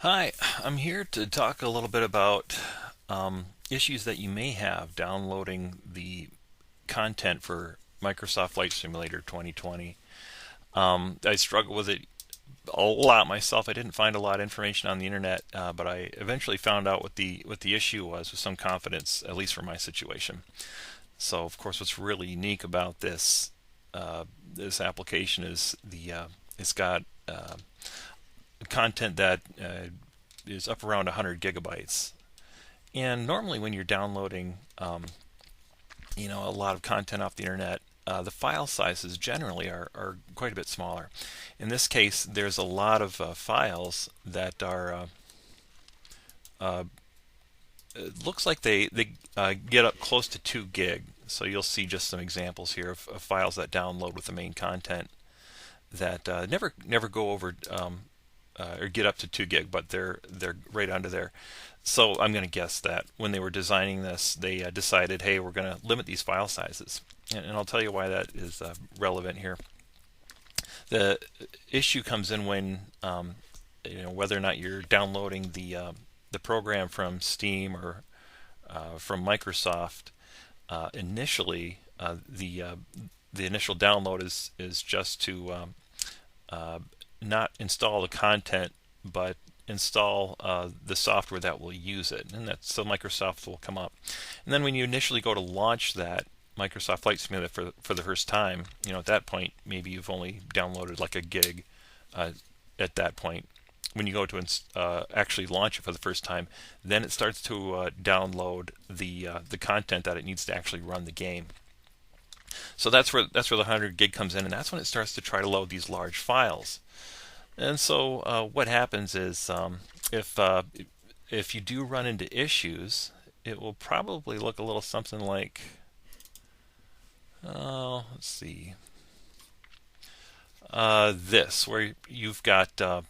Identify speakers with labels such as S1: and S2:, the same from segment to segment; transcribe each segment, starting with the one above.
S1: Hi, I'm here to talk a little bit about issues that you may have downloading the content for Microsoft Flight Simulator 2020. I struggle with it a lot myself. I didn't find a lot of information on the internet, but I eventually found out what the issue was with some confidence, at least for my situation. So, of course, what's really unique about this application is it's got content that is up around 100 gigabytes. And normally, when you're downloading, a lot of content off the internet, the file sizes generally are quite a bit smaller. In this case, there's a lot of files that are uh, it looks like they get up close to 2 gig. So you'll see just some examples here of files that download with the main content that never go over or get up to 2 gig, but they're right under there. So I'm going to guess that when they were designing this, they decided, hey, we're going to limit these file sizes, and I'll tell you why that is relevant here. The issue comes in when whether or not you're downloading the program from Steam or from Microsoft. Initially, the initial download is just to not install the content, but install the software that will use it, and that's so Microsoft will come up. And then when you initially go to launch that Microsoft Flight Simulator for the first time, at that point maybe you've only downloaded like a gig. At that point, when you go to actually launch it for the first time, then it starts to download the content that it needs to actually run the game. So that's where the 100 gig comes in, and that's when it starts to try to load these large files. And so what happens is if you do run into issues, it will probably look a little something like, let's see, this, where you've got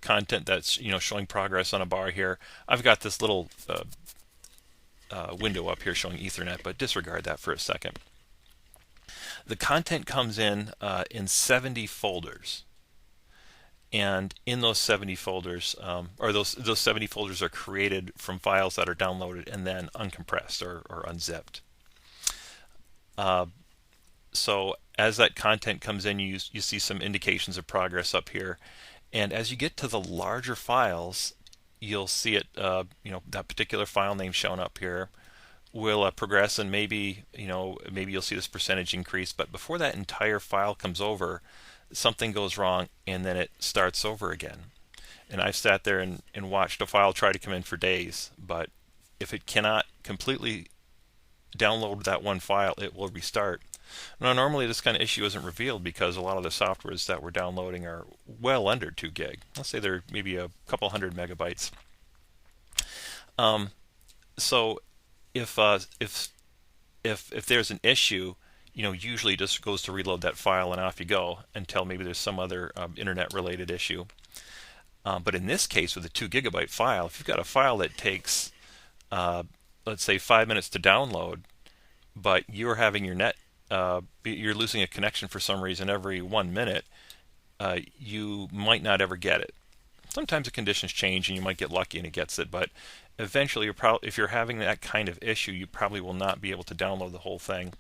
S1: content that's showing progress on a bar here. I've got this little window up here showing Ethernet, but disregard that for a second. The content comes in 70 folders. And in those 70 folders, or those 70 folders are created from files that are downloaded and then uncompressed or unzipped. Uh, so as that content comes in, you see some indications of progress up here. And as you get to the larger files, you'll see it, that particular file name shown up here will progress, and maybe you'll see this percentage increase. But before that entire file comes over, something goes wrong, and then it starts over again. And I've sat there and watched a file try to come in for days, but if it cannot completely download that one file, it will restart. Now, normally this kind of issue isn't revealed because a lot of the softwares that we're downloading are well under 2 gig. Let's say they're maybe a couple hundred megabytes. So if there's an issue, usually just goes to reload that file and off you go until maybe there's some other internet-related issue. But in this case, with a 2 gigabyte file, if you've got a file that takes, let's say, 5 minutes to download, but you're having you're losing a connection for some reason every 1 minute, you might not ever get it. Sometimes the conditions change and you might get lucky and it gets it, but eventually, if you're having that kind of issue, you probably will not be able to download the whole thing.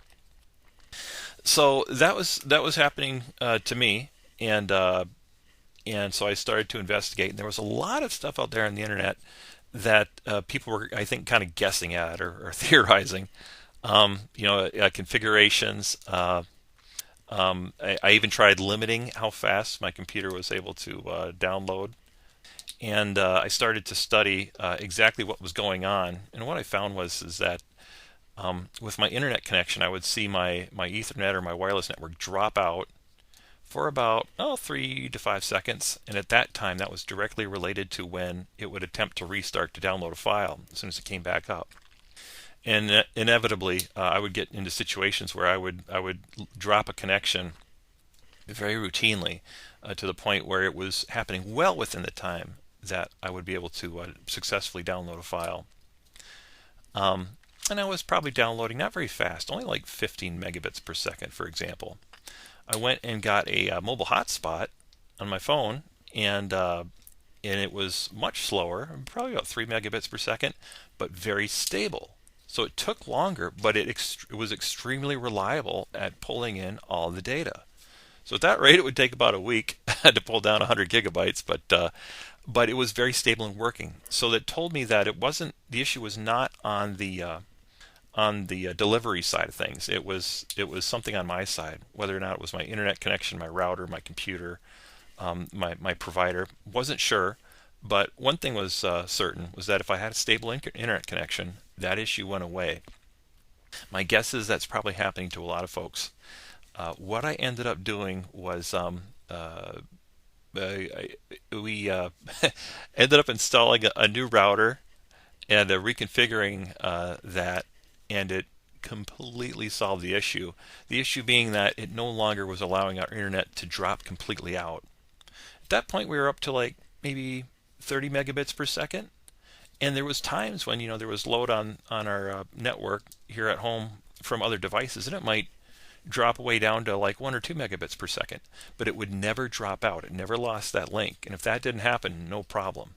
S1: So that was happening to me, and so I started to investigate. And there was a lot of stuff out there on the internet that people were, I think, kind of guessing at or theorizing. Configurations. I even tried limiting how fast my computer was able to download. And I started to study exactly what was going on. And what I found is that with my internet connection, I would see my Ethernet or my wireless network drop out for about 3 to 5 seconds. And at that time, that was directly related to when it would attempt to restart to download a file as soon as it came back up. And inevitably, I would get into situations where I would drop a connection very routinely to the point where it was happening well within the time that I would be able to successfully download a file. And I was probably downloading not very fast, only like 15 megabits per second, for example. I went and got a mobile hotspot on my phone, and and it was much slower, probably about 3 megabits per second, but very stable. So it took longer, but it was extremely reliable at pulling in all the data. So at that rate, it would take about a week to pull down 100 gigabytes, but it was very stable and working. So that told me that it wasn't the issue was not on the delivery side of things. It was something on my side, whether or not it was my internet connection, my router, my computer, my provider. Wasn't sure, but one thing was certain was that if I had a stable internet connection, that issue went away. My guess is that's probably happening to a lot of folks. What I ended up doing was we ended up installing a new router and reconfiguring that, and it completely solved the issue. The issue being that it no longer was allowing our internet to drop completely out. At that point, we were up to like maybe 30 megabits per second, and there was times when there was load on our network here at home from other devices, and it might drop way down to like 1 or 2 megabits per second, but it would never drop out. It never lost that link, and if that didn't happen, no problem.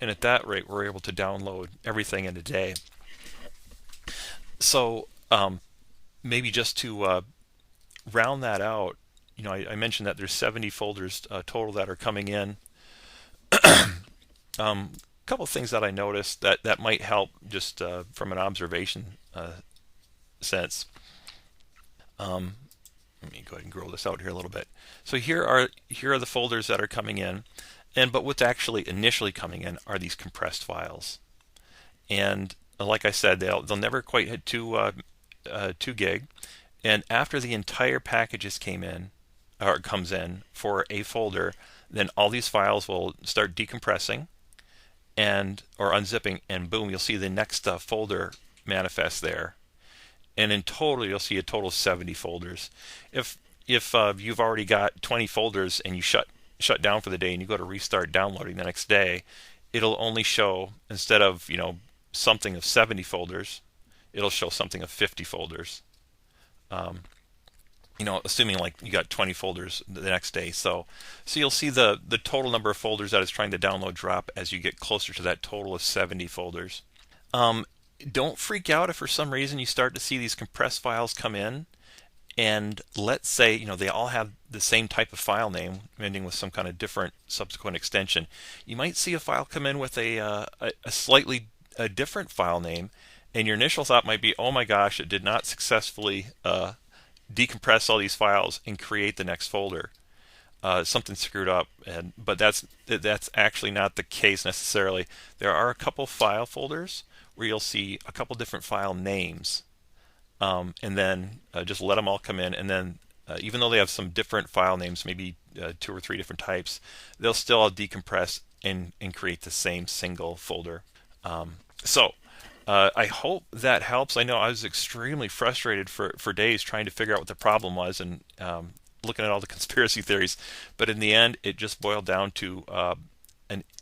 S1: And at that rate, we're able to download everything in a day. So maybe just to round that out, I mentioned that there's 70 folders total that are coming in. A couple of things that I noticed that might help just from an observation sense. Let me go ahead and grow this out here a little bit. So here are the folders that are coming in, but what's actually initially coming in are these compressed files. And like I said, they'll never quite hit 2 gig. And after the entire packages comes in for a folder, then all these files will start decompressing or unzipping, and boom, you'll see the next folder manifest there. And in total, you'll see a total of 70 folders. If you've already got 20 folders and you shut down for the day and you go to restart downloading the next day, it'll only show, instead of something of 70 folders, it'll show something of 50 folders. Assuming like you got 20 folders the next day. So you'll see the total number of folders that it's trying to download drop as you get closer to that total of 70 folders. Don't freak out if for some reason you start to see these compressed files come in, and let's say they all have the same type of file name ending with some kind of different subsequent extension. You might see a file come in with a slightly different file name, and your initial thought might be, oh my gosh, it did not successfully decompress all these files and create the next folder. Something screwed up, but that's actually not the case necessarily. There are a couple file folders where you'll see a couple different file names, and then just let them all come in, and then even though they have some different file names, maybe 2 or 3 different types, they'll still all decompress and create the same single folder. I hope that helps. I know I was extremely frustrated for days trying to figure out what the problem was, and looking at all the conspiracy theories, but in the end, it just boiled down to a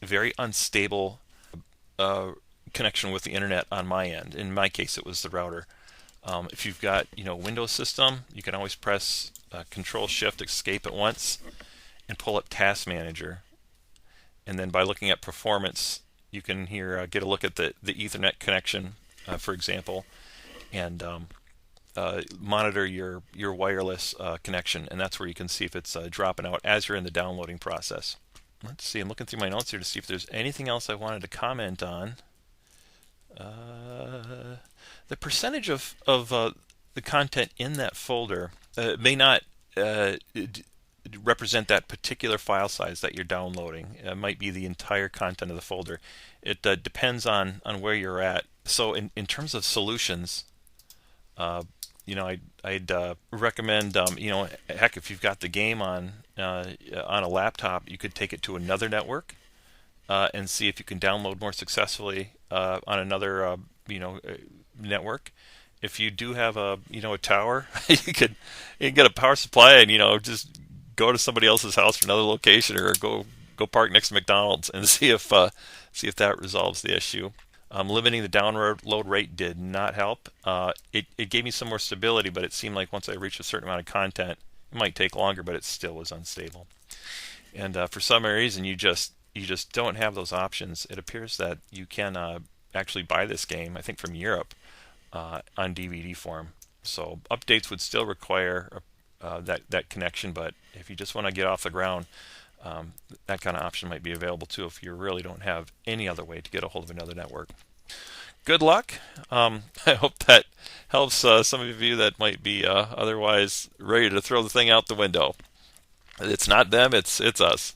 S1: very unstable connection with the internet on my end. In my case, it was the router. If you've got Windows system, you can always press Control Shift Escape at once and pull up Task Manager, and then by looking at performance, you can get a look at the Ethernet connection, for example, and monitor your wireless connection, and that's where you can see if it's dropping out as you're in the downloading process. Let's see, I'm looking through my notes here to see if there's anything else I wanted to comment on. The percentage of the content in that folder may not represent that particular file size that you're downloading. It might be the entire content of the folder. It depends on where you're at. So in terms of solutions, I'd recommend, heck, if you've got the game on a laptop, you could take it to another network and see if you can download more successfully on another network. If you do have a tower, you can get a power supply and just go to somebody else's house or another location, or go park next to McDonald's and see if that resolves the issue. Limiting the download rate did not help. It gave me some more stability, but it seemed like once I reached a certain amount of content, it might take longer, but it still was unstable. And for some reason, you just you just don't have those options. It appears that you can actually buy this game, I think from Europe, on DVD form. So updates would still require that connection, but if you just want to get off the ground, that kind of option might be available too if you really don't have any other way to get a hold of another network. Good luck. I hope that helps some of you that might be otherwise ready to throw the thing out the window. It's not them, it's us.